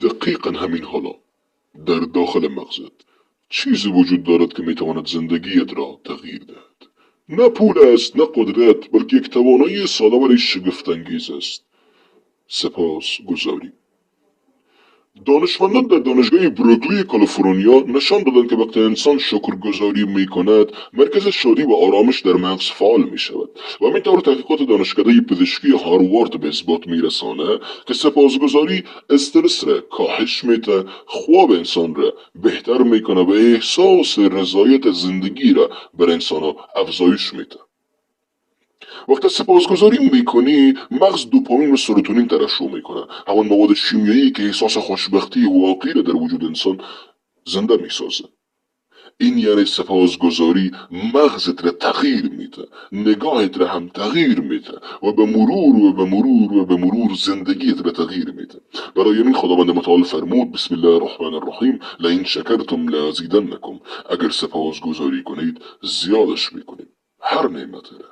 دقیقا همین حالا در داخل مغزت چیزی وجود دارد که میتواند زندگیت را تغییر دهد. نه پول است، نه قدرت، بلکه یک توانایی ساده ولی شگفت‌انگیز است: سپاس گذاری. دانشمندان در دانشگاه بروکلی کالیفرنیا نشان دادند که وقتی انسان شکرگزاری می کند، مرکز شادی و آرامش در مغز فعال می شود و همینطور تحقیقات دانشکده پزشکی هاروارد به اثبات می رسانه که سپاسگزاری استرس را کاهش میده، خواب انسان را بهتر میکنه و احساس رضایت زندگی را بر انسان ها افزایش میده. وقتی سپاسگزاری میکنی، مغز دوپامین و سروتونین ترشح میکنه، همان مواد شیمیایی که احساس خوشبختی واقعی را در وجود انسان زنده میسازه. این یعنی سپاسگزاری مغزت را تغییر میده، نگاهت را هم تغییر میده و به مرور زندگیت را تغییر میده. برای این خداوند متعال فرمود: بسم الله الرحمن الرحیم: لئن شکرتم لازیدنکم. اگر سپاسگزاری کنید زیادش میکنیم. هر نعمت را